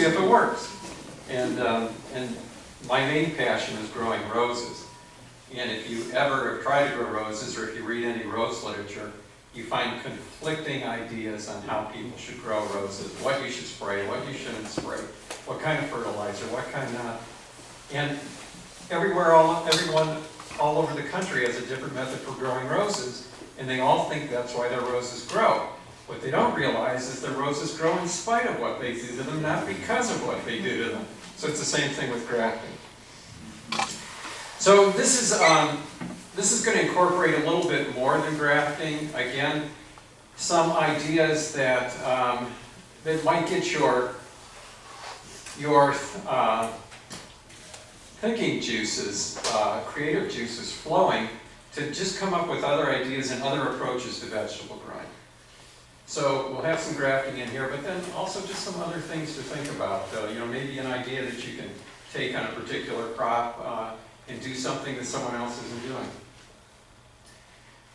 if it works. And my main passion is growing roses. And if you ever try to grow roses, or if you read any rose literature, you find conflicting ideas on how people should grow roses, what you should spray, what you shouldn't spray, what kind of fertilizer, what kind not. And everyone all over the country has a different method for growing roses, and they all think that's why their roses grow. What they don't realize is their roses grow in spite of what they do to them, not because of what they do to them. So it's the same thing with grafting. So this is going to incorporate a little bit more than grafting. Again, some ideas that that might get your thinking juices, creative juices flowing to just come up with other ideas and other approaches to vegetable growing. So we'll have some grafting in here, but then also just some other things to think about. Maybe an idea that you can take on a particular crop and do something that someone else isn't doing.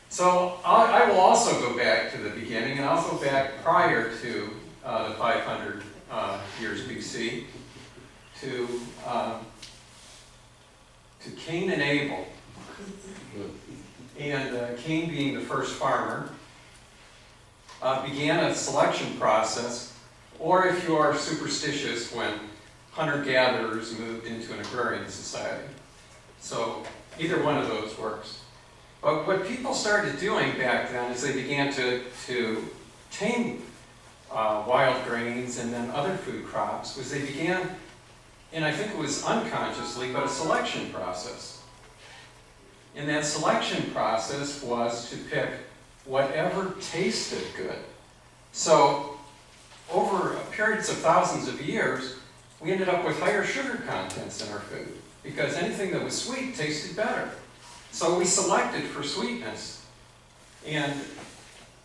So I will also go back to the beginning, and I'll go back prior to the 500 years BC to Cain and Abel. And Cain, being the first farmer, began a selection process, or if you are superstitious, when hunter-gatherers moved into an agrarian society. So either one of those works. But what people started doing back then is they began to tame wild grains and then other food crops, was they began, and I think it was unconsciously, but a selection process. And that selection process was to pick whatever tasted good. So over periods of thousands of years, we ended up with higher sugar contents in our food, because anything that was sweet tasted better. So we selected for sweetness. And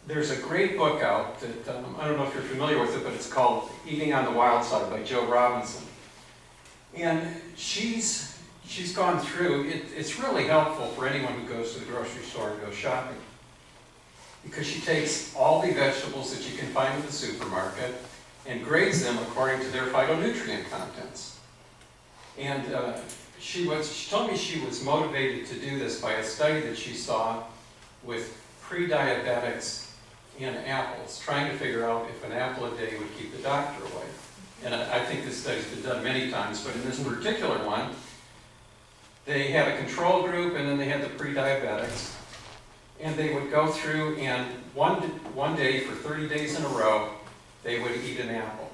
there's a great book out that, I don't know if you're familiar with it, but it's called Eating on the Wild Side by Jo Robinson. And she's gone through, it's really helpful for anyone who goes to the grocery store and goes shopping, because she takes all the vegetables that you can find in the supermarket and grades them according to their phytonutrient contents. And she told me she was motivated to do this by a study that she saw with pre-diabetics in apples, trying to figure out if an apple a day would keep the doctor away. And I think this study's been done many times, but in this particular one, they had a control group and then they had the pre-diabetics. And they would go through, and one day for 30 days in a row, they would eat an apple.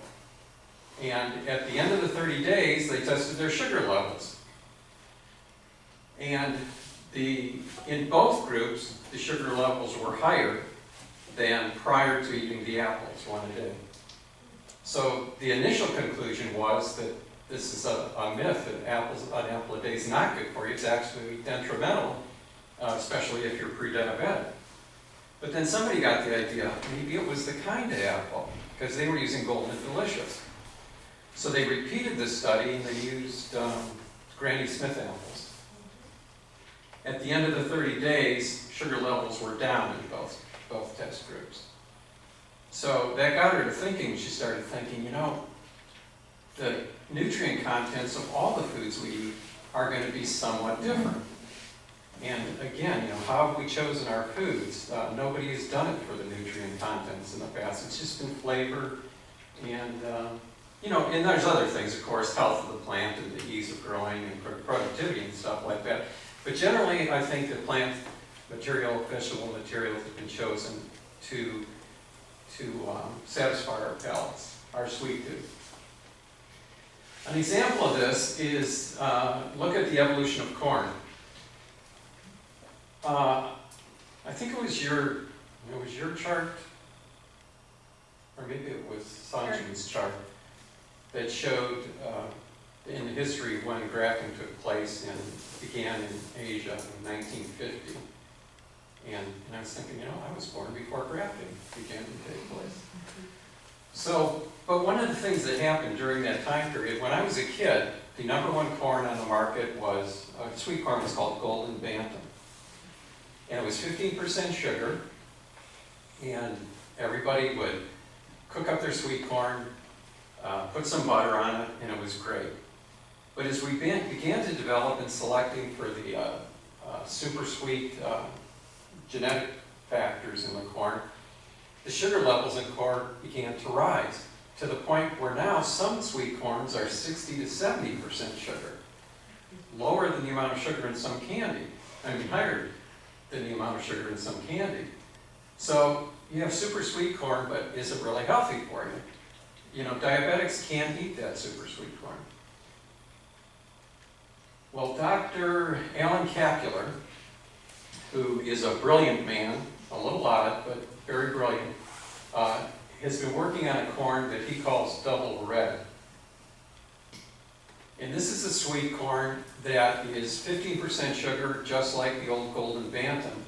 And at the end of the 30 days, they tested their sugar levels. And in both groups, the sugar levels were higher than prior to eating the apples one a day. So the initial conclusion was that this is a myth, that an apple a day is not good for you. It's actually detrimental, especially if you're pre-diabetic. But then somebody got the idea, maybe it was the kind of apple, because they were using Golden Delicious. So they repeated this study, and they used Granny Smith apples. At the end of the 30 days, sugar levels were down in both test groups. So that got her to thinking. She started thinking, the nutrient contents of all the foods we eat are going to be somewhat different. And again, how have we chosen our foods? Nobody has done it for the nutrient contents in the past. It's just been flavor and, and there's other things, of course, health of the plant and the ease of growing and productivity and stuff like that. But generally, I think that plant material, vegetable materials have been chosen to satisfy our palates, our sweet tooth. An example of this is, look at the evolution of corn. I think it was your chart, or maybe it was Sanjin's chart, that showed in the history when grafting took place and began in Asia in 1950. And I was thinking, I was born before grafting began to take place. So, but one of the things that happened during that time period, when I was a kid, the number one corn on the market was, sweet corn was called Golden Bantam. And it was 15% sugar, and everybody would cook up their sweet corn, put some butter on it, and it was great. But as we began to develop and selecting for the super sweet genetic factors in the corn, the sugar levels in corn began to rise to the point where now some sweet corns are 60 to 70% sugar, lower than the amount of sugar in some candy. I mean, higher than the amount of sugar in some candy. So you have super sweet corn, but is it really healthy for you? You know, diabetics can't eat that super sweet corn. Well, Dr. Alan Capular, who is a brilliant man, a little odd, but very brilliant, has been working on a corn that he calls double red. And this is a sweet corn that is 15% sugar, just like the old Golden Bantam.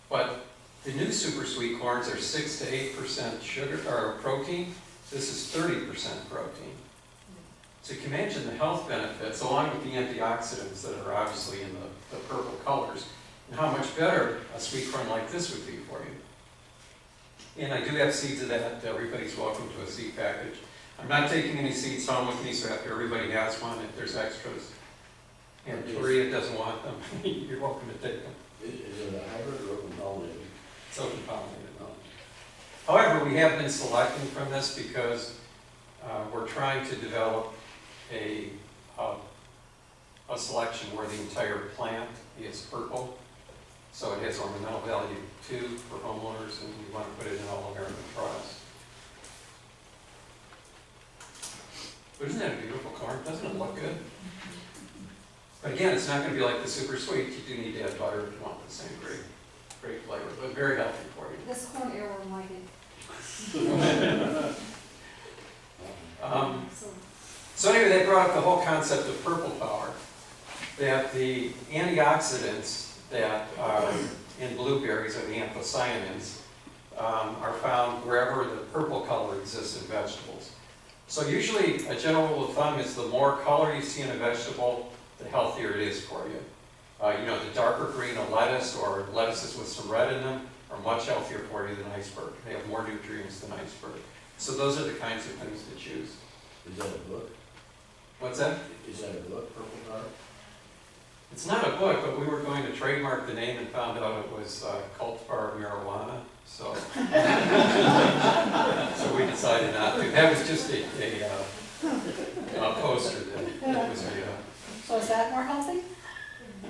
But the new super sweet corns are 6 to 8% sugar or protein. This is 30% protein. So you can imagine the health benefits, along with the antioxidants that are obviously in the purple colors, and how much better a sweet corn like this would be for you. And I do have seeds of that. Everybody's welcome to a seed package. I'm not taking any seeds home with me, so after everybody has one, if there's extras, and Maria doesn't want them, you're welcome to take them. Is it a hybrid or open pollinated? It's open pollinated. However, we have been selecting from this because we're trying to develop a selection where the entire plant is purple. So it has ornamental value too for homeowners, and we want to put it in all American trials. But isn't that a beautiful corn? Doesn't it look good? But again, it's not going to be like the super sweet. You do need to add butter if you want the same great flavor, but very healthy for you. This corn arrow might be. So anyway, they brought up the whole concept of purple power, that the antioxidants that are in blueberries, or the anthocyanins, are found wherever the purple color exists in vegetables. So usually a general rule of thumb is the more color you see in a vegetable, the healthier it is for you. You know, the darker green of lettuce or lettuces with some red in them are much healthier for you than iceberg. They have more nutrients than iceberg. So those are the kinds of things to choose. Is that a book? What's that? Is that a book, Purple Power? It's not a book, but we were going to trademark the name and found out it was cultivar marijuana. So, so we decided not to. That was just a poster that was made up. So is that more healthy?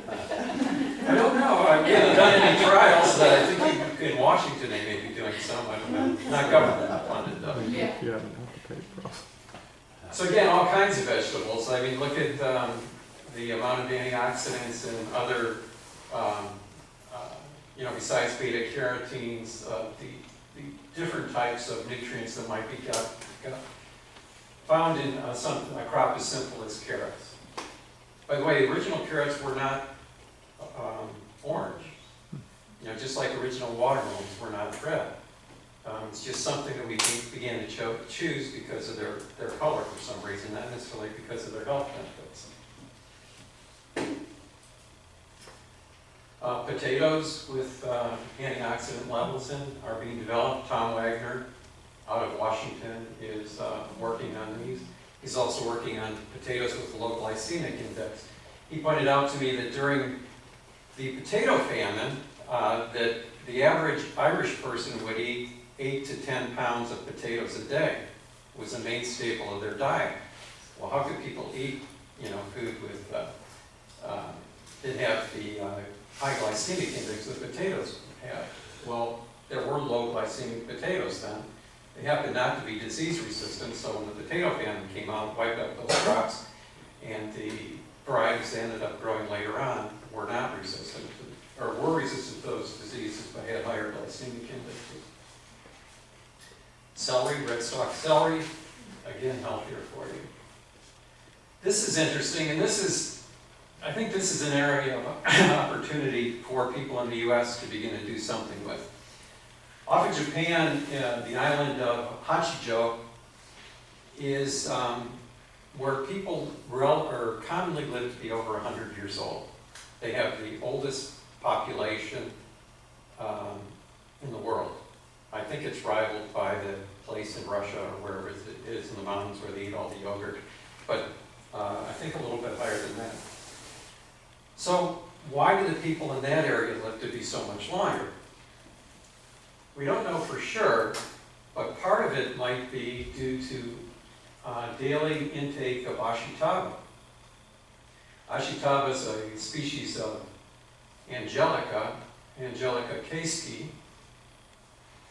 I don't know. I haven't done any trials. I think in Washington they may be doing some. I don't know. Not government funded though. Yeah. You haven't had to pay for it. So again, all kinds of vegetables. I mean, look at the amount of antioxidants and other, you know, besides beta carotenes, the different types of nutrients that might be found in a crop as simple as carrots. By the way, the original carrots were not orange. You know, just like original watermelons were not red. It's just something that we began to choose because of their color for some reason, not necessarily because of their health benefits. Potatoes with antioxidant levels in are being developed. Tom Wagner out of Washington is working on these. He's also working on potatoes with a low glycemic index. He pointed out to me that during the potato famine, that the average Irish person would eat 8 to 10 pounds of potatoes a day. It was a main staple of their diet. Well, how could people eat, you know, food with that have the high glycemic index that potatoes have? Well, there were low glycemic potatoes then. They happened not to be disease resistant, so when the potato famine came out, wiped out those crops, and the varieties they ended up growing later on were not resistant, or were resistant to those diseases but had higher glycemic indexes. Celery, red stalk celery, again healthier for you. This is interesting, and I think this is an area of opportunity for people in the U.S. to begin to do something with. Off of Japan, the island of Hachijo is where people commonly live to be over 100 years old. They have the oldest population in the world. I think it's rivaled by the place in Russia or wherever it is in the mountains where they eat all the yogurt, but I think a little bit higher than that. So why do the people in that area live to be so much longer? We don't know for sure, but part of it might be due to daily intake of Ashitaba. Ashitaba is a species of Angelica keiski,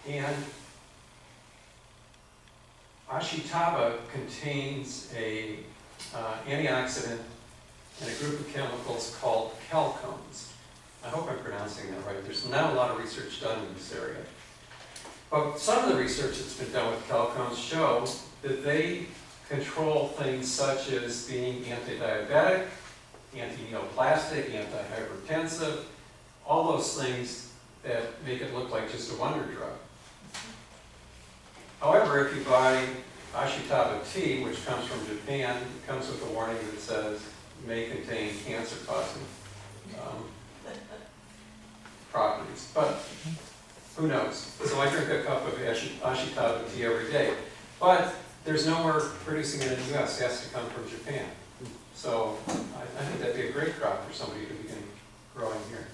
and Ashitaba contains a antioxidant and a group of chemicals called chalcones. I hope I'm pronouncing that right. There's not a lot of research done in this area. But some of the research that's been done with chalcones show that they control things such as being anti-diabetic, anti-neoplastic, anti-hypertensive, all those things that make it look like just a wonder drug. However, if you buy Ashitaba tea, which comes from Japan, it comes with a warning that says may contain cancer-causing properties. But who knows? So I drink a cup of Ashitaba tea every day. But there's nowhere producing it in the U.S. It has to come from Japan. So I think that'd be a great crop for somebody to begin growing here.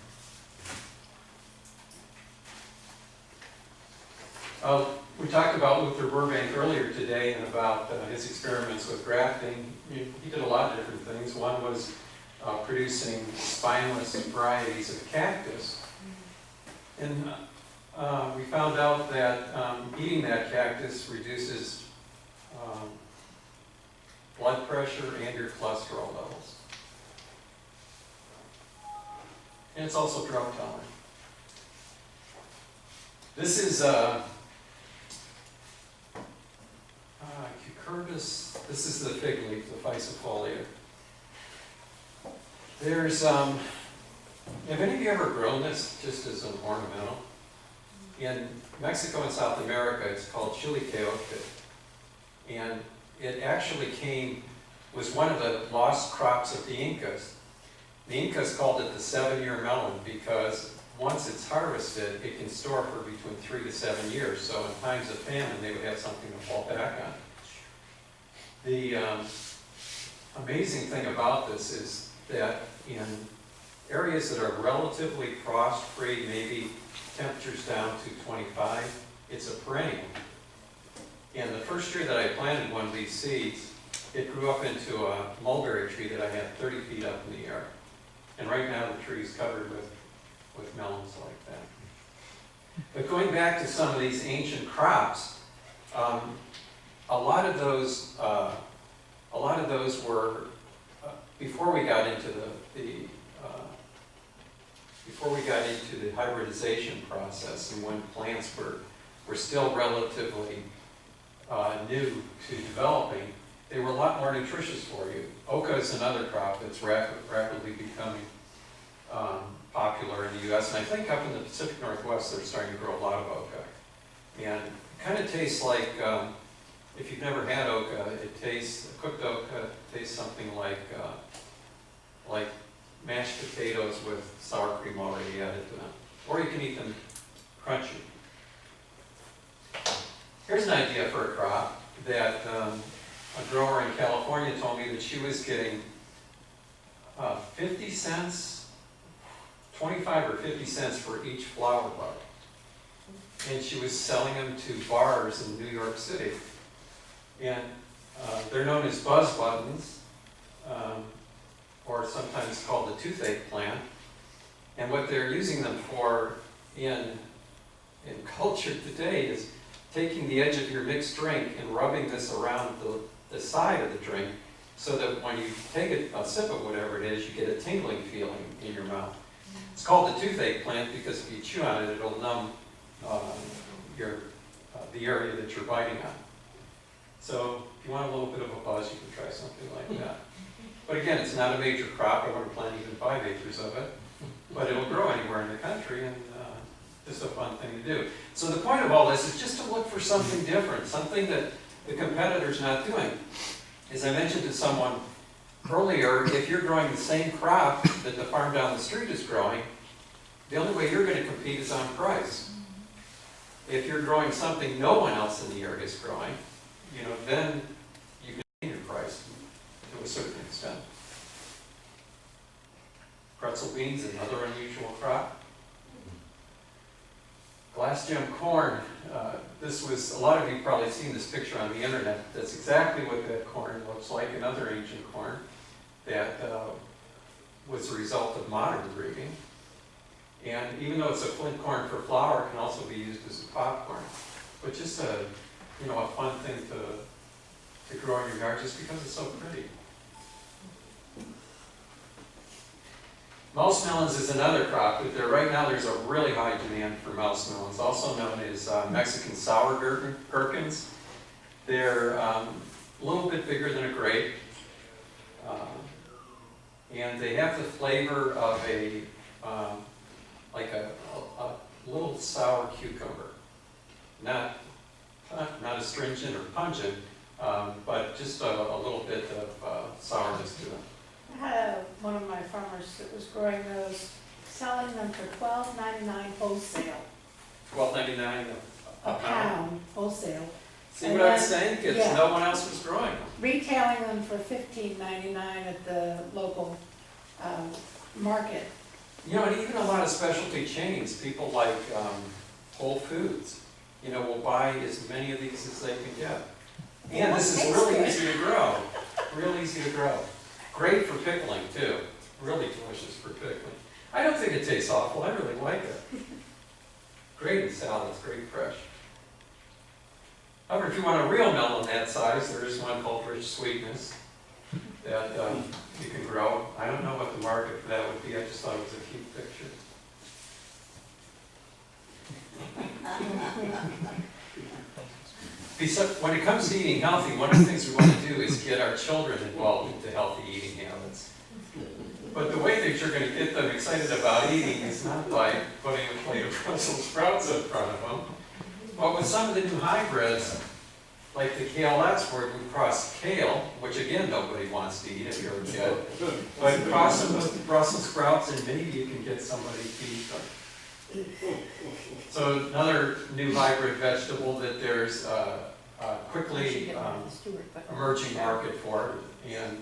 We talked about Luther Burbank earlier today and about his experiments with grafting. He did a lot of different things. One was producing spineless varieties of cactus. And we found out that eating that cactus reduces blood pressure and your cholesterol levels. And it's also drought tolerant. This is Cucurbis. This is the fig leaf, the Physofolia. There's, have any of you ever grown this just as an ornamental? In Mexico and South America, it's called chilicaote. And it actually was one of the lost crops of the Incas. The Incas called it the 7-year melon because once it's harvested, it can store for between 3 to 7 years. So in times of famine, they would have something to fall back on. The amazing thing about this is that in areas that are relatively frost-free, maybe temperatures down to 25, it's a perennial. And the first year that I planted one of these seeds, it grew up into a mulberry tree that I had 30 feet up in the air. And right now the tree is covered with melons like that. But going back to some of these ancient crops, a lot of those were before we got into the hybridization process, and when plants were still relatively new to developing, they were a lot more nutritious for you. Oca is another crop that's rapidly becoming popular in the U.S., and I think up in the Pacific Northwest they're starting to grow a lot of oca. And it kind of tastes like, if you've never had oca, cooked oca tastes something like mashed potatoes with sour cream already added to them. Or you can eat them crunchy. Here's an idea for a crop that a grower in California told me that she was getting 50 cents, 25 or 50 cents for each flower bud. And she was selling them to bars in New York City. And they're known as buzz buttons, or sometimes called the toothache plant. And what they're using them for in culture today is taking the edge of your mixed drink and rubbing this around the side of the drink so that when you take a sip of whatever it is, you get a tingling feeling in your mouth. It's called the toothache plant because if you chew on it, it'll numb the area that you're biting on. So if you want a little bit of a buzz, you can try something like that. But again, it's not a major crop. I wouldn't plant even 5 acres of it. But it'll grow anywhere in the country, and just a fun thing to do. So the point of all this is just to look for something different, something that the competitor's not doing. As I mentioned to someone earlier, if you're growing the same crop that the farm down the street is growing, the only way you're going to compete is on price. If you're growing something no one else in the area is growing, you know, then you can gain your price to a certain extent. Pretzel beans, another unusual crop. Glass gem corn. This was, a lot of you probably seen this picture on the internet. That's exactly what that corn looks like, another ancient corn that was a result of modern breeding. And even though it's a flint corn for flour, it can also be used as a popcorn. But just a, you know, a fun thing to grow in your yard just because it's so pretty. Mouse melons is another crop. But right now there's a really high demand for mouse melons, also known as Mexican sour gherkins. They're a little bit bigger than a grape, and they have the flavor of a like a little sour cucumber, not astringent or pungent, but just a little bit of sourness to them. I had one of my farmers that was growing those, selling them for $12.99 wholesale. $12.99 A pound wholesale. See And what I was then- saying? It's yeah. no one else was growing them. Retailing them for $15.99 at the local market. You know, and even a lot of specialty chains, people like Whole Foods, you know, will buy as many of these as they can get. And this is really easy to grow. Real easy to grow. Great for pickling too. Really delicious for pickling. I don't think it tastes awful. I really like it. Great in salads, great fresh. However, if you want a real melon that size, there is one called Rich Sweetness that you can grow. I don't know what the market for that would be. I just thought it was a cute picture. When it comes to eating healthy, one of the things we want to do is get our children involved into healthy eating habits. But the way that you're going to get them excited about eating is not by putting a plate of Brussels sprouts in front of them, but with some of the new hybrids, like the kale export, we cross kale, which again nobody wants to eat if you're a kid, but cross them with Brussels sprouts and maybe you can get somebody to eat them. So another new hybrid vegetable that there's a quickly emerging market for, and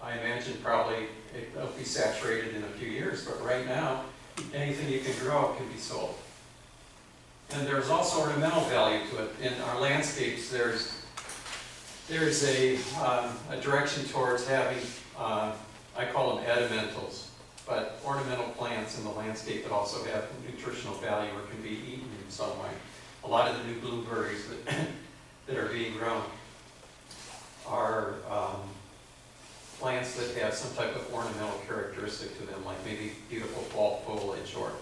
I imagine probably it'll be saturated in a few years, but right now anything you can grow can be sold. And there's also ornamental value to it. In our landscapes, there's a direction towards having, I call them edimentals, but ornamental plants in the landscape that also have nutritional value or can be eaten in some way. A lot of the new blueberries that are being grown are plants that have some type of ornamental characteristic to them, like maybe beautiful fall foliage or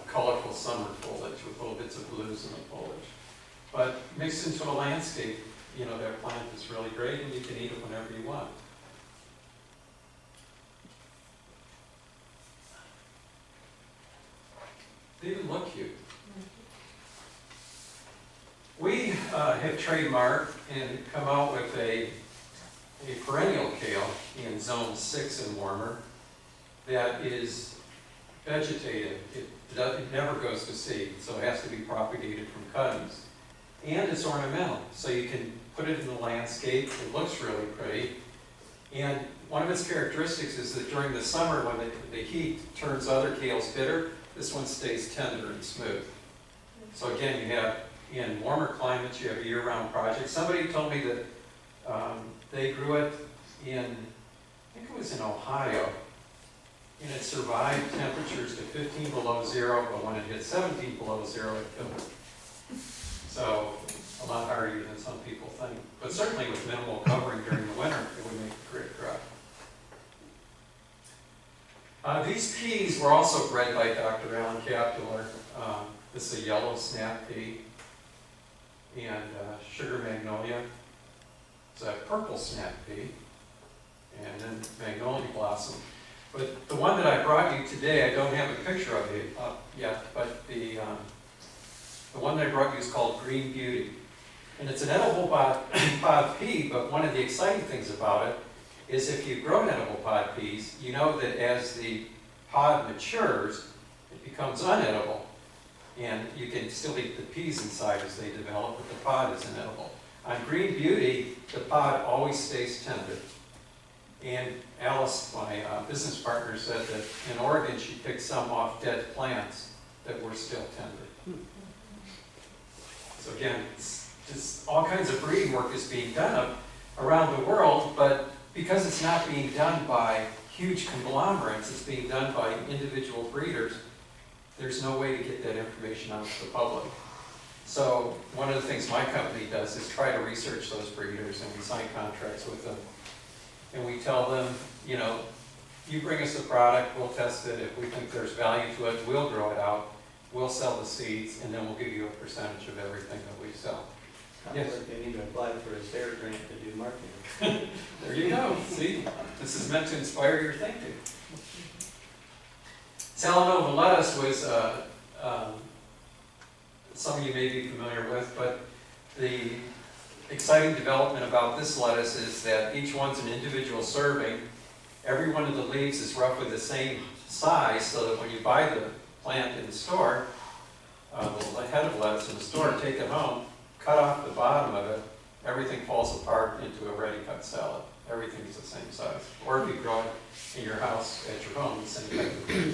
colorful summer foliage with little bits of blues in the foliage. But mixed into a landscape, you know, that plant is really great and you can eat it whenever you want. They even look cute. We have trademarked and come out with a perennial kale in zone 6 and warmer that is vegetative. It never goes to seed, so it has to be propagated from cuttings. And it's ornamental, so you can put it in the landscape. It looks really pretty. And one of its characteristics is that during the summer, when the heat turns other kales bitter, this one stays tender and smooth. So again, you have, in warmer climates, you have a year-round project. Somebody told me that they grew it in, I think it was in Ohio, and it survived temperatures to 15 below zero, but when it hit 17 below zero, it killed. So a lot harder than some people think. But certainly with minimal covering during the winter, it would make a great crop. These peas were also bred by Dr. Alan Capular. This is a yellow snap pea and sugar magnolia. It's a purple snap pea and then magnolia blossom. But the one that I brought you today, I don't have a picture of it up yet, but the one that I brought you is called Green Beauty. And it's an edible pod pea, but one of the exciting things about it is if you've grown edible pod peas, you know that as the pod matures, it becomes unedible. And you can still eat the peas inside as they develop, but the pod is inedible. On Green Beauty, the pod always stays tender. And Alice, my business partner, said that in Oregon she picked some off dead plants that were still tender. So again, it's just all kinds of breeding work is being done around the world, but because it's not being done by huge conglomerates, it's being done by individual breeders, there's no way to get that information out to the public. So one of the things my company does is try to research those breeders, and we sign contracts with them. And we tell them, you know, you bring us the product, we'll test it. If we think there's value to it, we'll grow it out, we'll sell the seeds, and then we'll give you a percentage of everything that we sell. Yes? Like they need to apply for a SARE grant to do marketing. There you go. See, this is meant to inspire your thinking. SALANOVA lettuce was, some of you may be familiar with, but the exciting development about this lettuce is that each one's an individual serving. Every one of the leaves is roughly the same size, so that when you buy the plant in the store, the head of lettuce in the store, take it home, cut off the bottom of it, everything falls apart into a ready-cut salad. Everything is the same size. Or if you grow it in your house at your home, the same type of thing.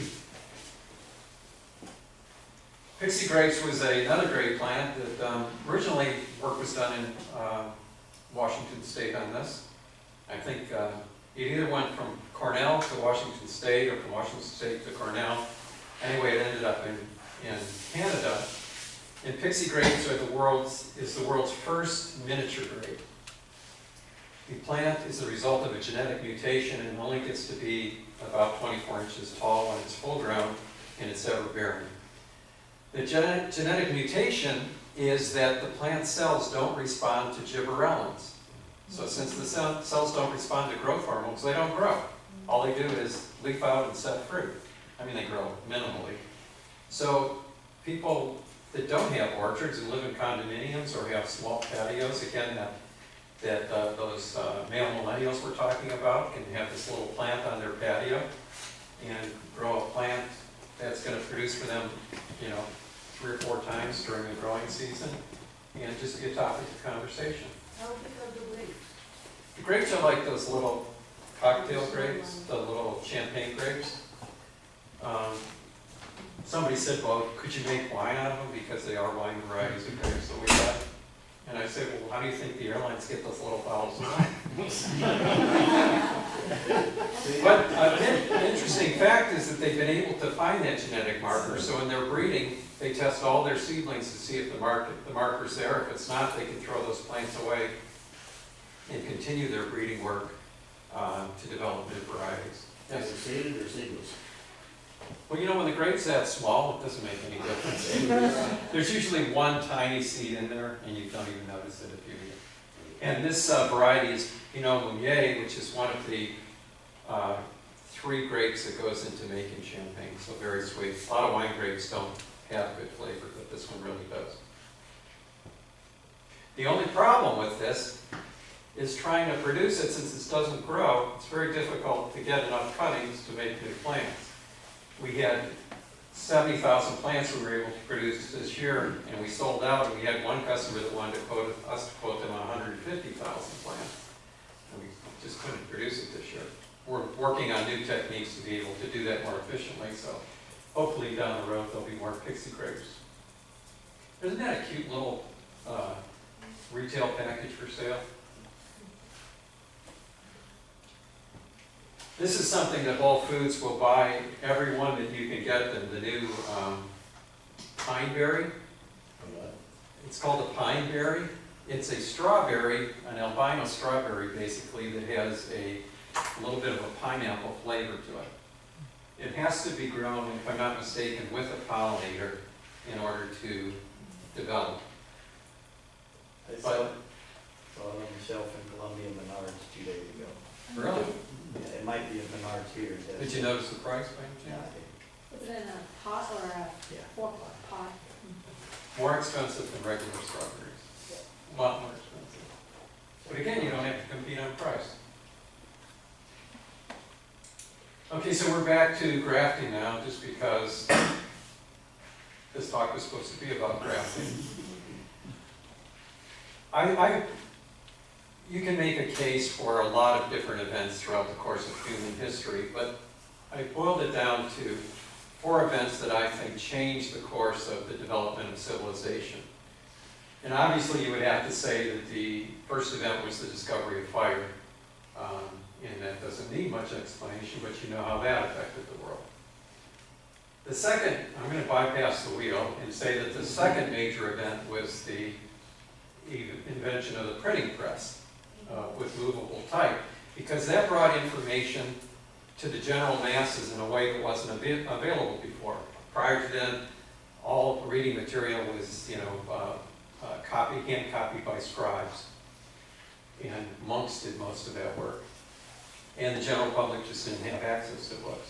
Pixie grapes was another great plant that originally work was done in Washington State on this. I think it either went from Cornell to Washington State or from Washington State to Cornell. Anyway, it ended up in Canada. And pixie grapes are the world's first miniature grape. The plant is the result of a genetic mutation and only gets to be about 24 inches tall when it's full grown and it's ever bearing. The genetic mutation is that the plant cells don't respond to gibberellins. So since the cells don't respond to growth hormones, they don't grow. All they do is leaf out and set fruit. I mean, they grow minimally. So people that don't have orchards and live in condominiums or have small patios, again, those male millennials we're talking about can have this little plant on their patio and grow a plant that's going to produce for them, you know, 3 or 4 times during the growing season, and just be a topic of conversation. How big are the grapes? The grapes are like those little cocktail grapes, the little champagne grapes. Somebody said, well, could you make wine out of them? Because they are wine varieties of grapes that we have. And I said, well, how do you think the airlines get those little bottles of wine? But an interesting fact is that they've been able to find that genetic marker. So in their breeding, they test all their seedlings to see if the marker's there. If it's not, they can throw those plants away and continue their breeding work to develop new varieties. Is it seeded or seedless? Well, you know, when the grape's that small, it doesn't make any difference. There's usually one tiny seed in there, and you don't even notice it if you eat it. And this variety is Pinot Meunier, which is one of the 3 grapes that goes into making champagne, so very sweet. A lot of wine grapes don't have good flavor, but this one really does. The only problem with this is trying to produce it. Since it doesn't grow, it's very difficult to get enough cuttings to make new plants. We had 70,000 plants we were able to produce this year, and we sold out, and we had one customer that wanted us to quote them on 150,000 plants. And we just couldn't produce it this year. We're working on new techniques to be able to do that more efficiently, so hopefully down the road there'll be more pixie grapes. Isn't that a cute little retail package for sale? This is something that Whole Foods will buy every one that you can get them, the new pine berry. It's called a pine berry. It's a strawberry, an albino strawberry basically, that has a little bit of a pineapple flavor to it. It has to be grown, if I'm not mistaken, with a pollinator in order to develop. I saw it on the shelf in Columbia Menards 2 days ago. Really? Yeah, it might be a Menards here. Did you notice the price by any Yeah, chance? Was it in a pot or a yeah. fork pot? More expensive than regular strawberries. A lot more expensive. But again, you don't have to compete on price. Okay, so we're back to grafting now, just because this talk was supposed to be about grafting. You can make a case for a lot of different events throughout the course of human history, but I boiled it down to 4 events that I think changed the course of the development of civilization. And obviously you would have to say that the first event was the discovery of fire. And that doesn't need much explanation, but you know how that affected the world. The second, I'm going to bypass the wheel and say that the second major event was the invention of the printing press with movable type, because that brought information to the general masses in a way that wasn't available before. Prior to then, all reading material was, hand copied by scribes, and monks did most of that work. And the general public just didn't have access to books.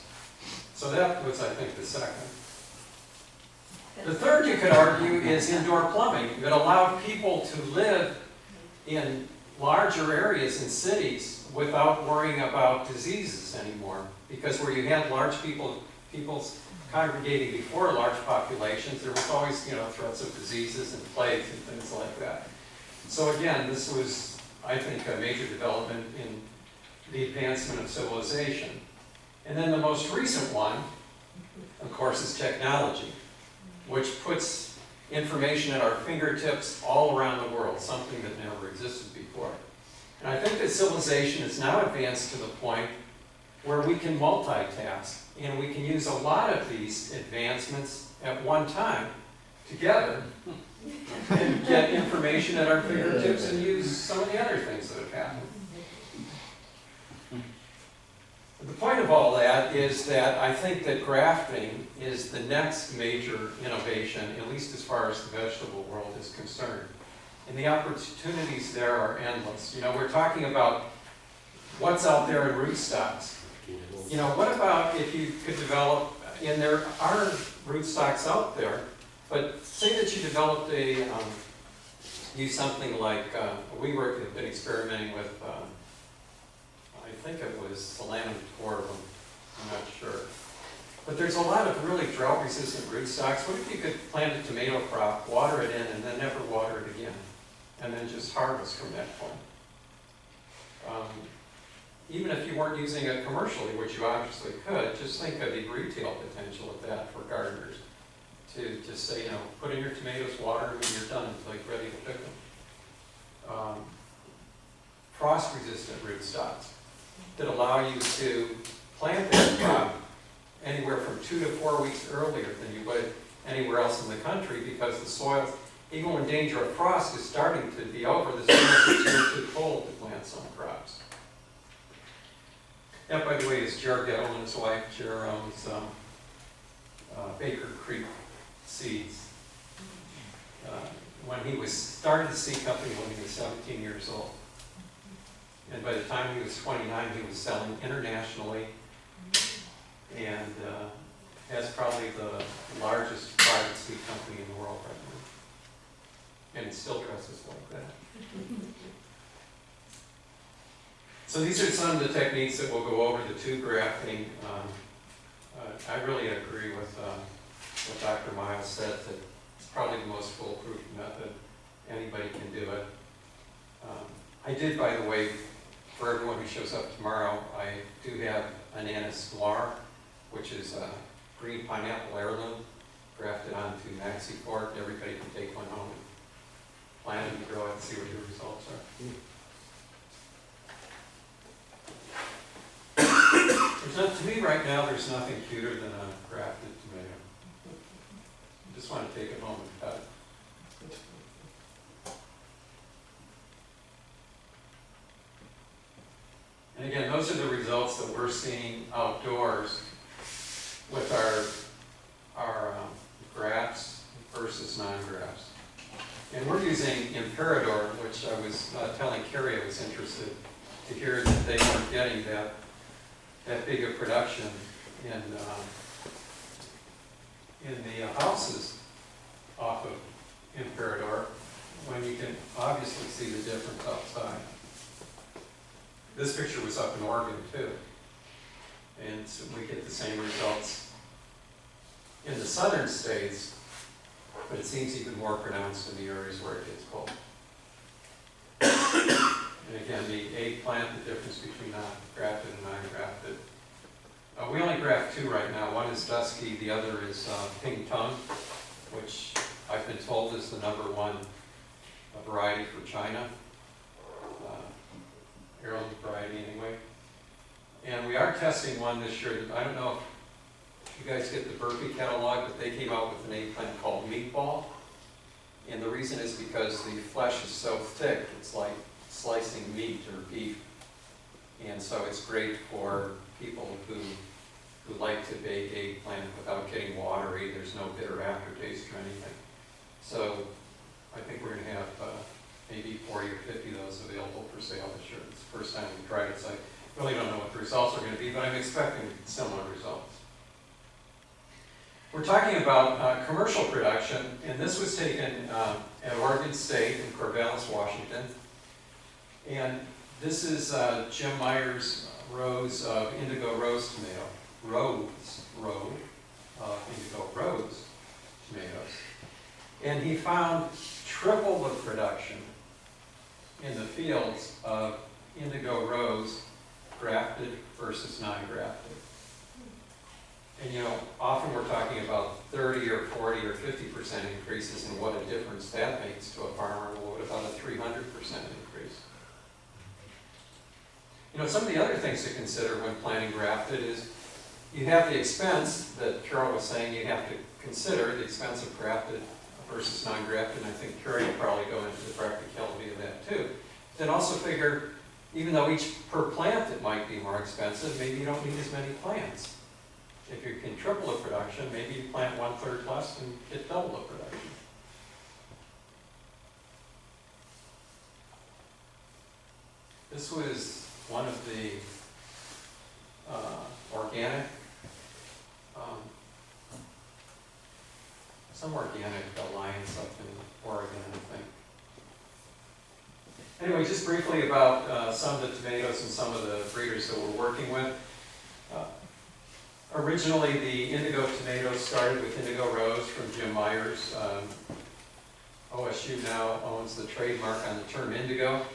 So that was, I think, the second. The third, you could argue, is indoor plumbing that allowed people to live in larger areas in cities without worrying about diseases anymore. Because where you had large people congregating before large populations, there was always, threats of diseases and plagues and things like that. So again, this was, I think, a major development in the advancement of civilization. And then the most recent one, of course, is technology, which puts information at our fingertips all around the world, something that never existed before. And I think that civilization has now advanced to the point where we can multitask, and we can use a lot of these advancements at one time together and get information at our fingertips and use some of the other things that have happened. The point of all that is that I think that grafting is the next major innovation, at least as far as the vegetable world is concerned. And the opportunities there are endless. We're talking about what's out there in rootstocks. What about if you could develop, and there are rootstocks out there, but say that you developed use something like, we have been experimenting with, I think it was SALANOVA, I'm not sure. But there's a lot of really drought-resistant rootstocks. What if you could plant a tomato crop, water it in, and then never water it again, and then just harvest from that point? Even if you weren't using it commercially, which you obviously could, just think of the retail potential of that for gardeners. To just say, put in your tomatoes, water them, and you're done until you're ready to pick them. Frost-resistant rootstocks that allow you to plant that crop anywhere from 2 to 4 weeks earlier than you would anywhere else in the country, because the soil, even when danger of frost is starting to be over, the soil is still too cold to plant some crops. That, by the way, is Jared Gettle and his wife. Jared owns Baker Creek Seeds. When he started the seed company when he was 17 years old. And by the time he was 29, he was selling internationally, and has probably the largest private seed company in the world right now. And it still dresses like that. So these are some of the techniques that we'll go over, the tube grafting. I really agree with what Dr. Miles said, that it's probably the most foolproof method. Anybody can do it. I did, by the way, for everyone who shows up tomorrow, I do have an anise noir, which is a green pineapple heirloom, grafted onto maxi port. Everybody can take one home and plant it and grow it and see what your results are. To me right now, there's nothing cuter than a grafted tomato. I just want to take it home and cut it. And again, those are the results that we're seeing outdoors with our grafts versus non-grafts. And we're using Imperador, which I was telling Carrie I was interested to hear that they weren't getting that big a production in the houses off of Imperador, when you can obviously see the difference outside. This picture was up in Oregon too, and so we get the same results. In the southern states, but it seems even more pronounced in the areas where it gets cold. And again, the eggplant, the difference between grafted and non-grafted. We only graft two right now. One is dusky, the other is pink tongue, which I've been told is the #1 variety for China. Heirloom variety anyway. And we are testing one this year. I don't know if you guys get the Burpee catalog, but they came out with an eggplant called Meatball. And the reason is because the flesh is so thick, it's like slicing meat or beef. And so it's great for people who like to bake eggplant without getting watery. There's no bitter aftertaste or anything. So I think we're going to have maybe 40 or 50 of those available for sale this year. It's the first time we've tried it, so I really don't know what the results are going to be, but I'm expecting similar results. We're talking about commercial production, and this was taken at Oregon State in Corvallis, Washington. And this is Jim Meyer's rows of indigo rose tomato. Row of indigo rose tomatoes. And he found triple the production in the fields of indigo rose grafted versus non-grafted. And you know, often we're talking about 30 or 40 or 50% increases, and what a difference that makes to a farmer. What about a 300% increase? You know, some of the other things to consider when planting grafted is you have the expense that Carol was saying. You have to consider the expense of grafted versus non-grafted, and I think Carrie will probably go into the practicality of that too. Then also figure, even though each per plant it might be more expensive, maybe you don't need as many plants. If you can triple the production, maybe you plant 1/3 less and get double the production. This was one of the organic, some organic alliance up in Oregon, I think. Anyway, just briefly about some of the tomatoes and some of the breeders that we're working with. Originally, the indigo tomatoes started with indigo rose from Jim Myers. OSU now owns the trademark on the term indigo.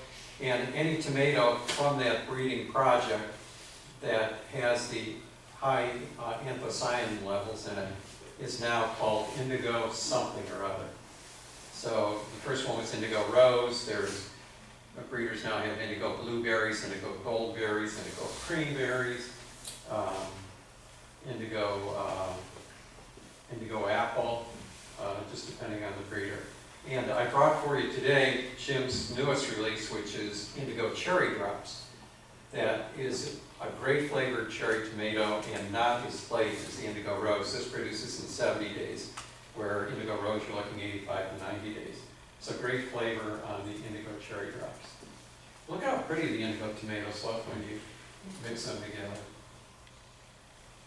And any tomato from that breeding project that has the high anthocyanin levels in it is now called indigo something or other. So the first one was indigo rose. There's breeders now have indigo blueberries, indigo goldberries, indigo creamberries, indigo apple, just depending on the breeder. And I brought for you today Jim's newest release, which is indigo cherry drops. That is a great flavored cherry tomato and not as late as the indigo rose. This produces in 70 days, where indigo rose you're looking 85 to 90 days. So great flavor on the indigo cherry drops. Look how pretty the indigo tomatoes look when you mix them together.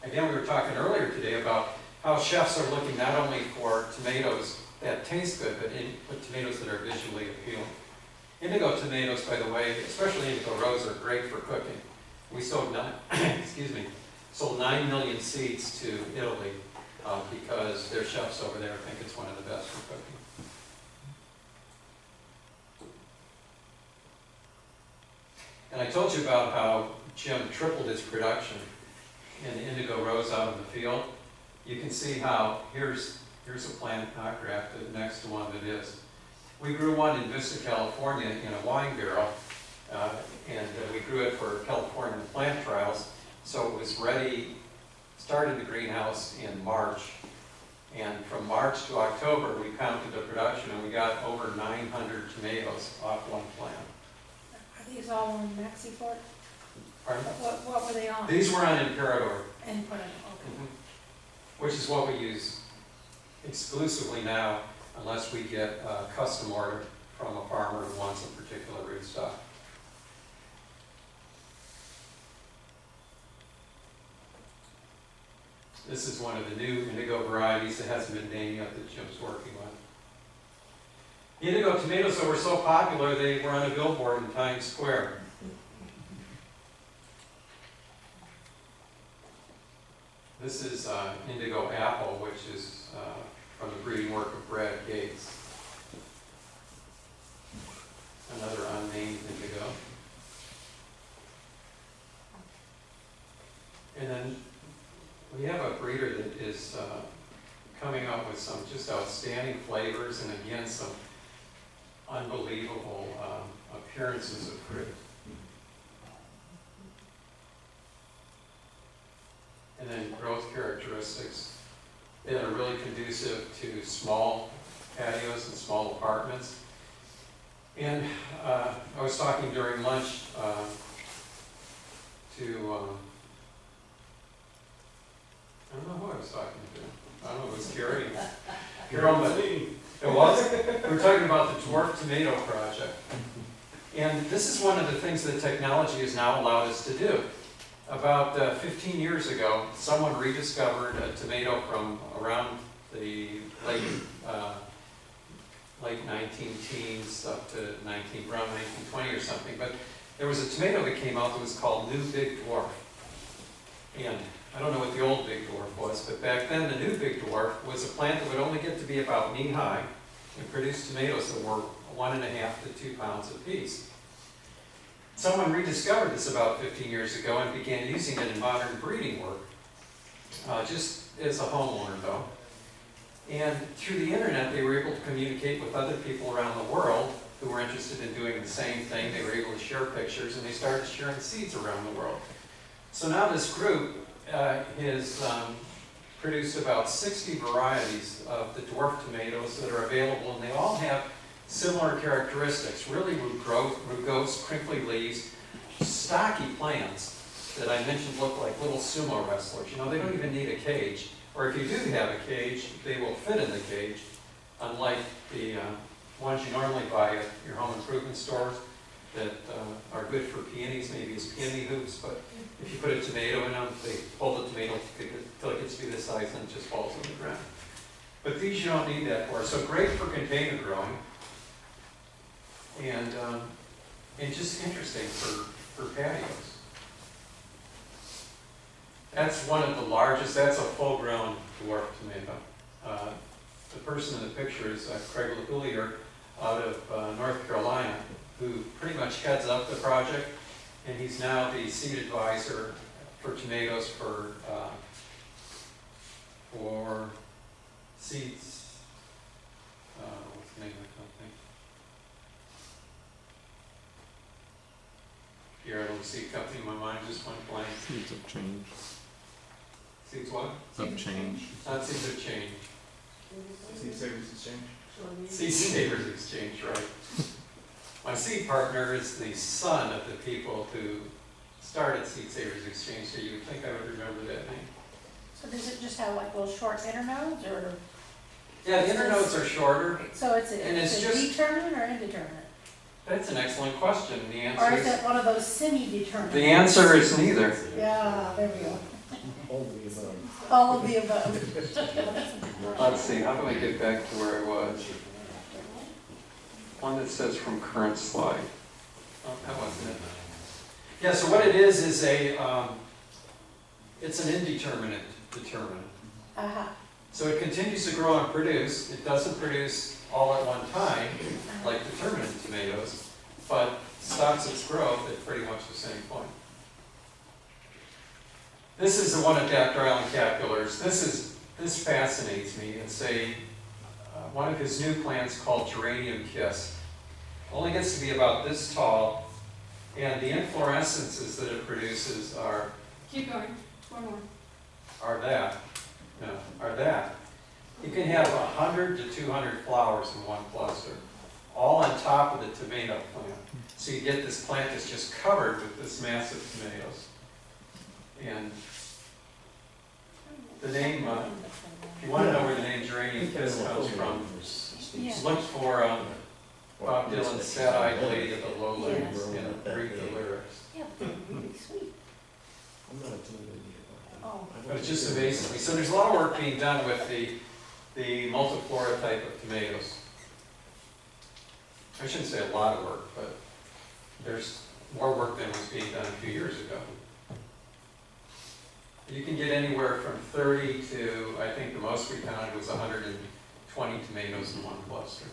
Again, we were talking earlier today about how chefs are looking not only for tomatoes that taste good, but tomatoes that are visually appealing. Indigo tomatoes, by the way, especially indigo rose, are great for cooking. We sold 9 million seeds to Italy because their chefs over there think it's one of the best for cooking. And I told you about how Jim tripled his production in indigo rose out in the field. You can see how here's a plant not grafted next to one that is. We grew one in Vista, California in a wine barrel, and we grew it for California plant trials. So it was ready, started the greenhouse in March, and from March to October we counted the production and we got over 900 tomatoes off one plant. Are these all on Mexiport? Pardon? What were they on? These were on Imperador. Imperador, okay. Which is what we use exclusively now, unless we get a custom order from a farmer who wants a particular rootstock. This is one of the new indigo varieties that hasn't been named yet that Jim's working on. The indigo tomatoes that were so popular, they were on a billboard in Times Square. This is indigo apple, which is from the breeding work of Brad Gates. Another unnamed indigo. And then we have a breeder that is coming up with some just outstanding flavors and again some unbelievable appearances of fruit. And then growth characteristics that are really conducive to small patios and small apartments. And I was talking during lunch to I don't know who I was talking to. I don't know if it was Gary. Carol, but it was. We were talking about the dwarf tomato project. And this is one of the things that technology has now allowed us to do. About 15 years ago, someone rediscovered a tomato from around the late 19-teens up to around 1920 or something. But there was a tomato that came out that was called New Big Dwarf. And I don't know what the old Big Dwarf was, but back then the New Big Dwarf was a plant that would only get to be about knee-high and produce tomatoes that were 1.5 to 2 pounds apiece. Someone rediscovered this about 15 years ago and began using it in modern breeding work, just as a homeowner though. And through the internet they were able to communicate with other people around the world who were interested in doing the same thing. They were able to share pictures and they started sharing seeds around the world. So now this group has produced about 60 varieties of the dwarf tomatoes that are available, and they all have similar characteristics. Really rugose, crinkly leaves, stocky plants that I mentioned look like little sumo wrestlers. You know, they don't even need a cage. Or if you do have a cage, they will fit in the cage, unlike the ones you normally buy at your home improvement stores that are good for peonies, maybe as peony hoops, but if you put a tomato in them, they pull the tomato until it gets to be this size and it just falls on the ground. But these you don't need that for. So great for container growing, and just interesting for patios. That's one of the largest. That's a full-grown dwarf tomato. The person in the picture is Craig LeHoulier out of North Carolina, who pretty much heads up the project, and he's now the seed advisor for tomatoes for seeds. What's the name of the company? Here, I don't see a company in my mind, just went blank. Seeds of change. Seeds what? Of change. Not Seeds of Change. Seed Savers Exchange? Seed Savers Exchange, right. My seed partner is the son of the people who started Seed Savers Exchange, so you would think I would remember that name. So does it just have like little short internodes, or? Yeah, the internodes are shorter. So it's And it's just- determinate or indeterminate? That's an excellent question. The Or answer is is, it one of those semi-determinate? the answer is neither. Yeah, there we go. All the above. All of the above. Let's see, how do I get back to where I was? One that says from current slide. Oh, that wasn't it. Yeah, so what it is it's an indeterminate determinant. Uh-huh. So it continues to grow and produce. It doesn't produce all at one time, like determinate tomatoes, but stops its growth at pretty much the same point. This is the one of Dr. Island Caterpillars. This fascinates me. It's one of his new plants called Geranium Kiss. Only gets to be about this tall, and the inflorescences that it produces are Keep going, one more. are that. You can have 100 to 200 flowers in one cluster, all on top of the tomato plant. So you get this plant that's just covered with this massive tomatoes. And the name, if you want to know where the name Geranium Kiss comes from, Yeah. look for Bob Dylan's Sad-Eyed Lady of the Lowlands Yes. and read the lyrics. Yeah, but they're really sweet. I'm not a tomato eater. Oh. But it just amazes me. So there's a lot of work being done with the multiflora type of tomatoes. I shouldn't say a lot of work, but there's more work than was being done a few years ago. You can get anywhere from 30 to, I think the most we counted was 100 20 tomatoes in one cluster.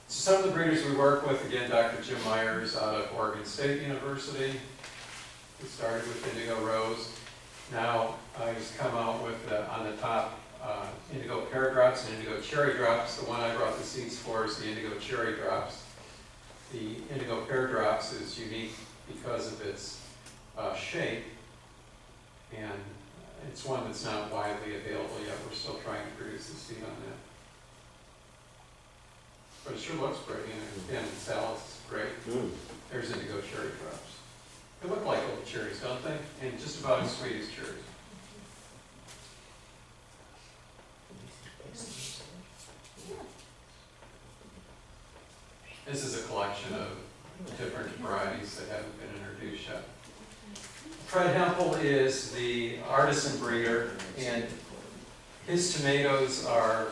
So some of the breeders we work with, again, Dr. Jim Myers out of Oregon State University, who started with Indigo Rose. Now he's come out with, on the top, Indigo Pear Drops and Indigo Cherry Drops. The one I brought the seeds for is the Indigo Cherry Drops. The Indigo Pear Drops is unique because of its shape, and it's one that's not widely available yet. We're still trying to produce the seed on that. But it sure looks pretty, and again, in salads, it's great. There's Indigo Cherry Drops. They look like little cherries, don't they? And just about as sweet as cherries. This is a collection of different varieties that haven't been introduced yet. Fred Hempel is the artisan breeder, and his tomatoes are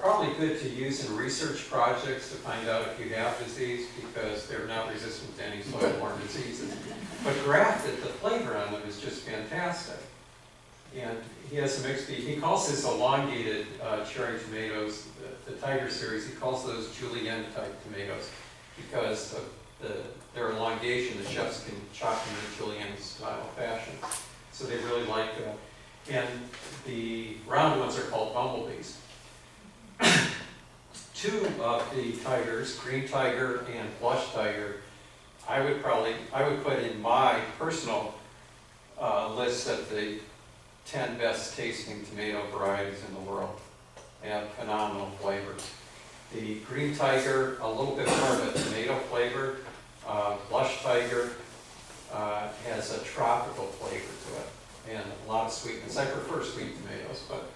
probably good to use in research projects to find out if you have disease, because they're not resistant to any soil-borne diseases. But grafted, the flavor on them is just fantastic. And he has some he calls his elongated cherry tomatoes, the Tiger series, he calls those julienne type tomatoes, because of their elongation. The chefs can chop them in a julienne style fashion. So they really like that. And the round ones are called bumblebees. Two of the tigers, Green Tiger and Blush Tiger, I would put in my personal list of the 10 best tasting tomato varieties in the world. They have phenomenal flavors. The Green Tiger, a little bit more of a tomato flavor. Blush Tiger has a tropical flavor to it and a lot of sweetness. I prefer sweet tomatoes, but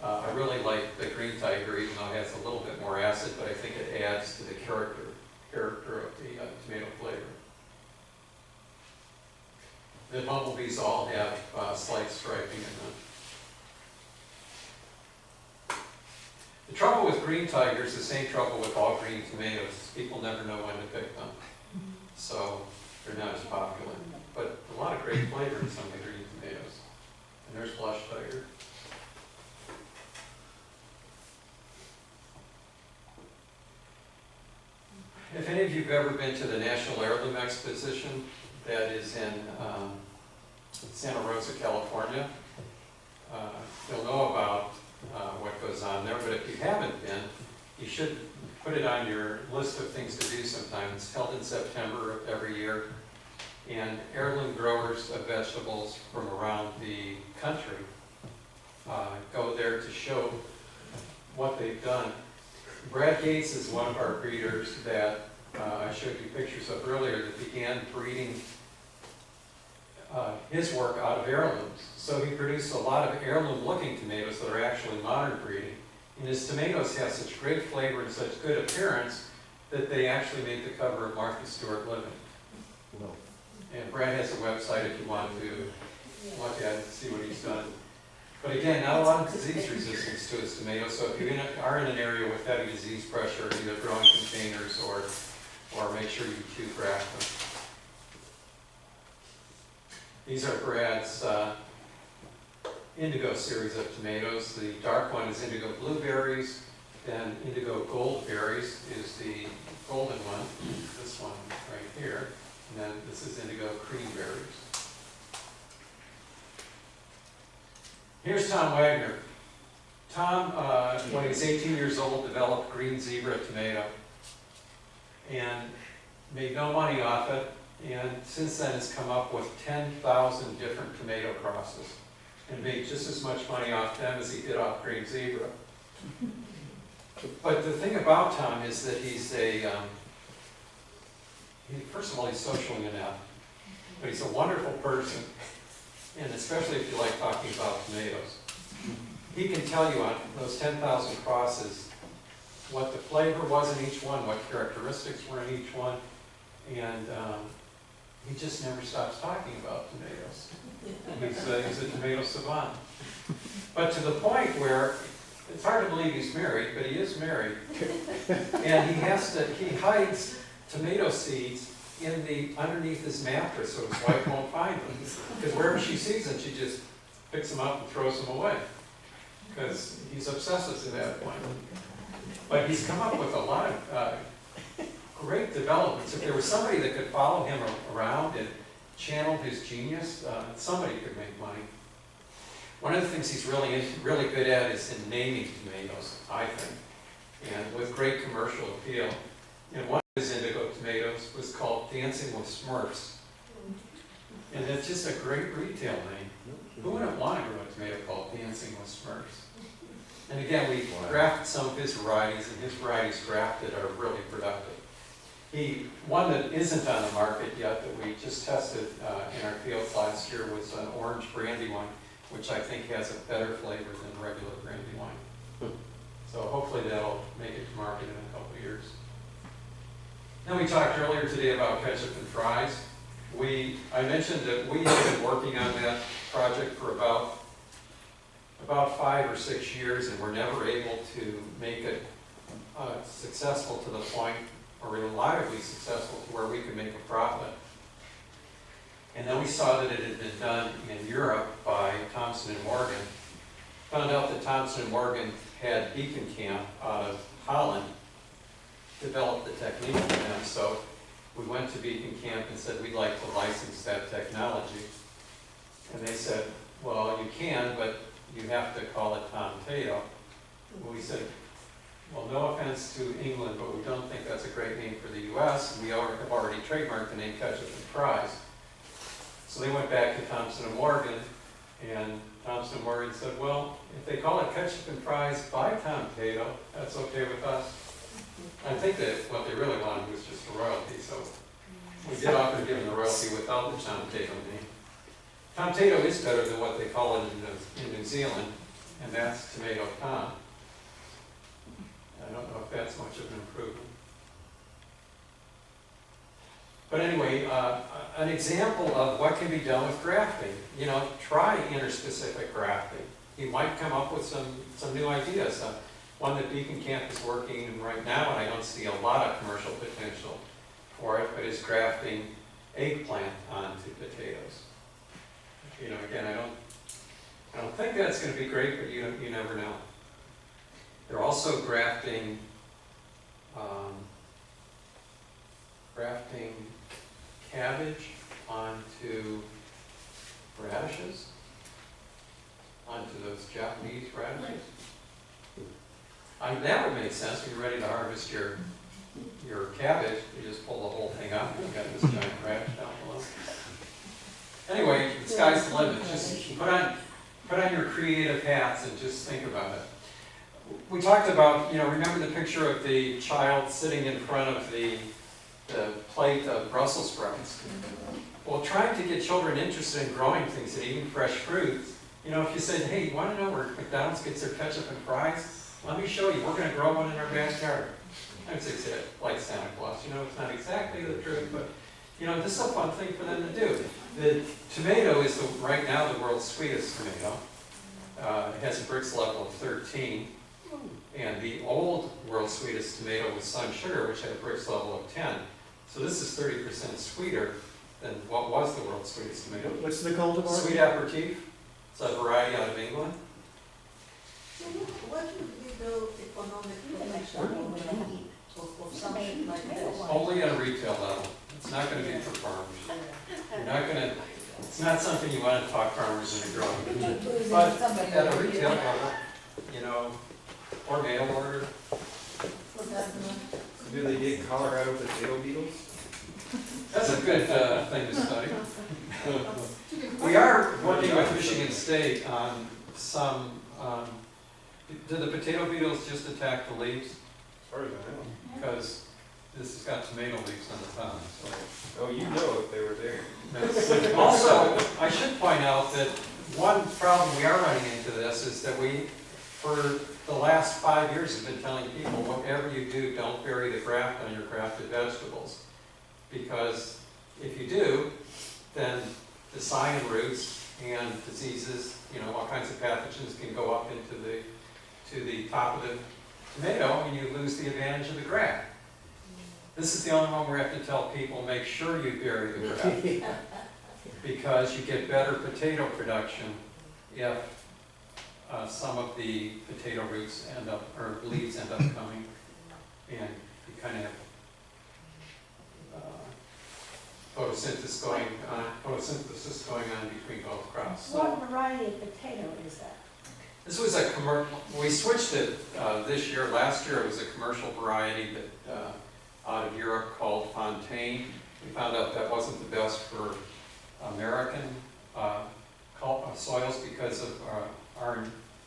I really like the Green Tiger, even though it has a little bit more acid, but I think it adds to the character of the tomato flavor. The bumblebees all have slight striping in them. The trouble with Green Tiger is the same trouble with all green tomatoes. People never know when to pick them, so they're not as popular. But a lot of great flavor in some of the green tomatoes. And there's Blush Tiger. If any of you have ever been to the National Heirloom Exposition, that is in Santa Rosa, California, you'll know about what goes on there, but if you haven't been, you should put it on your list of things to do sometime. It's held in September of every year, and heirloom growers of vegetables from around the country go there to show what they've done. Brad Gates is one of our breeders that I showed you pictures of earlier that began breeding his work out of heirlooms. So he produced a lot of heirloom-looking tomatoes that are actually modern breeding. And his tomatoes have such great flavor and such good appearance that they actually made the cover of Martha Stewart Living. No. And Brad has a website if you want to look at it and see what he's done. But again, not a lot of disease resistance to his tomatoes, so if you are in an area with heavy disease pressure, either growing containers or make sure you tube graft them. These are Brad's Indigo series of tomatoes. The dark one is Indigo Blueberries, then Indigo Goldberries is the golden one, this one right here, and then this is Indigo Creamberries. Here's Tom Wagner. Tom, when he was 18 years old, developed green zebra tomato and made no money off it, and since then has come up with 10,000 different tomato crosses and made just as much money off them as he did off green zebra. But the thing about Tom is that he's first of all, he's socially inept, but he's a wonderful person. And especially if you like talking about tomatoes. He can tell you on those 10,000 crosses what the flavor was in each one, what characteristics were in each one, and he just never stops talking about tomatoes. He's a tomato savant. But to the point where, it's hard to believe he's married, but he is married. And he hides tomato seeds underneath his mattress so his wife won't find them. Because wherever she sees them, she just picks them up and throws them away. Because he's obsessive to that point. But he's come up with a lot of great developments. If there was somebody that could follow him around and channel his genius, somebody could make money. One of the things he's really good at is in naming tomatoes, I think, and with great commercial appeal. And one of his indigo tomatoes was called Dancing with Smurfs. And it's just a great retail name. Who wouldn't want to grow a tomato called Dancing with Smurfs? And again, we grafted some of his varieties, and his varieties grafted are really productive. One that isn't on the market yet that we just tested in our fields last year was an orange brandy wine, which I think has a better flavor than regular brandy wine. So hopefully that'll make it to market in a couple of years. Then we talked earlier today about ketchup and fries. I mentioned that we have been working on that project for about 5 or 6 years, and we're never able to make it successful to the point, or reliably successful to where we could make a profit. And then we saw that it had been done in Europe by Thompson & Morgan. Found out that Thompson & Morgan had Beacon Camp out of Holland, developed the technique for them. So we went to Beacon Camp and said, we'd like to license that technology. And they said, well, you can, but you have to call it Tom-tato. We said, well, no offense to England, but we don't think that's a great name for the US. We have already trademarked the name ketchup and fries. So they went back to Thompson & Morgan, and Thompson & Morgan said, well, if they call it ketchup and fries by Tom-tato, that's okay with us. I think that what they really wanted was just a royalty, so we did offer to give them the royalty without the Tom-tato name. Tom-tato is better than what they call it in New Zealand, and that's tomato Tom. I don't know if that's much of an improvement. But anyway, an example of what can be done with grafting. You know, try interspecific grafting. You might come up with some new ideas. One that Beacon Camp is working in right now, and I don't see a lot of commercial potential for it, but is grafting eggplant onto potatoes. You know, again, I don't think that's going to be great, but you never know. They're also grafting cabbage onto radishes, onto those Japanese radishes. That would make sense when you're ready to harvest your cabbage. You just pull the whole thing up and you've got this giant radish down below. Anyway, the sky's the limit. Just put on your creative hats and just think about it. We talked about, remember the picture of the child sitting in front of the plate of Brussels sprouts. Well, trying to get children interested in growing things and eating fresh fruits, if you said, hey, you want to know where McDonald's gets their ketchup and fries? Let me show you. We're going to grow one in our backyard. That's it, like Santa Claus. It's not exactly the truth, but this is a fun thing for them to do. The tomato is right now the world's sweetest tomato. It has a Brix level of 13. And the old world's sweetest tomato was Sun Sugar, which had a Brix level of 10. So this is 30% sweeter than what was the world's sweetest tomato. What's the cultivar? Sweet Aperitif. It's a variety out of England. So what would be the economic potential of something like this? Only at a retail level. It's not going to be for farmers. You're not going to. It's not something you want to talk farmers into growing. But at a retail level, or mail order. Do they get Colorado potato beetles? That's a good thing to study. We are working with Michigan State on some. Do the potato beetles just attack the leaves? As far as I know. Because this has got tomato leaves on the top. So. Oh, you know if they were there. Also, I should point out that one problem we are running into this is that we, for the last 5 years, have been telling people, whatever you do, don't bury the graft on your grafted vegetables. Because if you do, then the cyan roots and diseases, all kinds of pathogens can go up into the top of the tomato, and you lose the advantage of the graft. This is the only one where we have to tell people, make sure you bury the graft. Because you get better potato production if some of the potato roots end up, or leaves end up coming, and you kind of have photosynthesis going on between both crops. What variety of potato is that? This was a we switched it this year. Last year it was a commercial variety that out of Europe called Fontaine. We found out that wasn't the best for American soils because of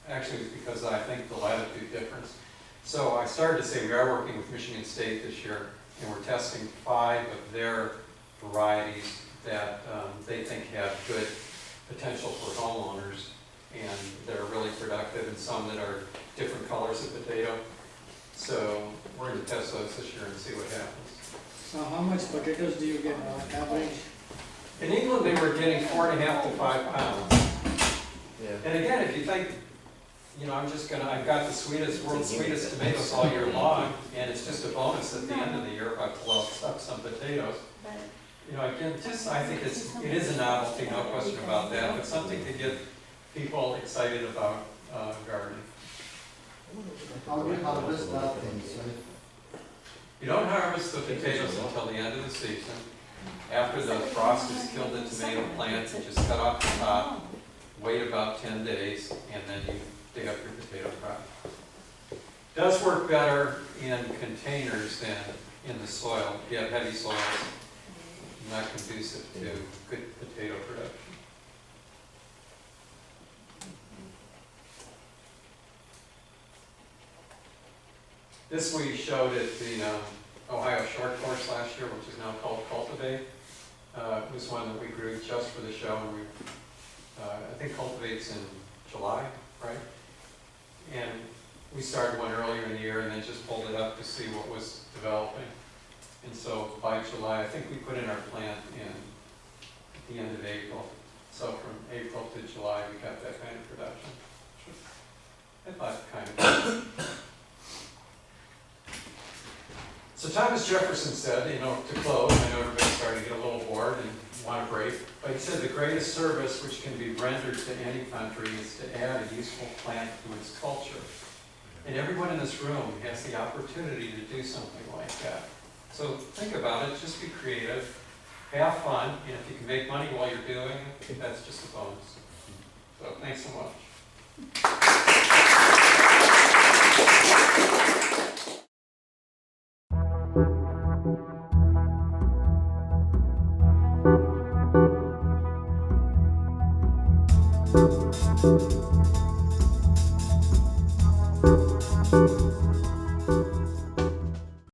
actually it was because I think the latitude difference. So I started to say we are working with Michigan State this year, and we're testing 5 of their varieties that they think have good potential for homeowners, and they're really productive, and some that are different colors of potato. So we're going to test those this year and see what happens. So how much potatoes do you get on average? In England, they were getting 4.5 to 5 pounds. Yeah. And again, if you think, I've got the world's sweetest tomatoes all year long, and it's just a bonus at the end of the year if I pull up some potatoes. Again, I think it is a novelty, no question about that, but something to get people excited about gardening. How do you harvest the things? You don't harvest the potatoes until the end of the season. After the frost has killed the tomato plants, you just cut off the top, wait about 10 days, and then you dig up your potato crop. Does work better in containers than in the soil. If you have heavy soils, not conducive to good potato production. This we showed at the Ohio Short Course last year, which is now called Cultivate. It was one that we grew just for the show, and I think Cultivate's in July, right? And we started one earlier in the year and then just pulled it up to see what was developing. And so by July, I think we put in our plant at the end of April. So from April to July, we got that kind of production. I thought kind of. So Thomas Jefferson said, to close, I know everybody's starting to get a little bored and want a break, but he said the greatest service which can be rendered to any country is to add a useful plant to its culture. And everyone in this room has the opportunity to do something like that. So think about it, just be creative, have fun, and if you can make money while you're doing it, that's just a bonus. So thanks so much.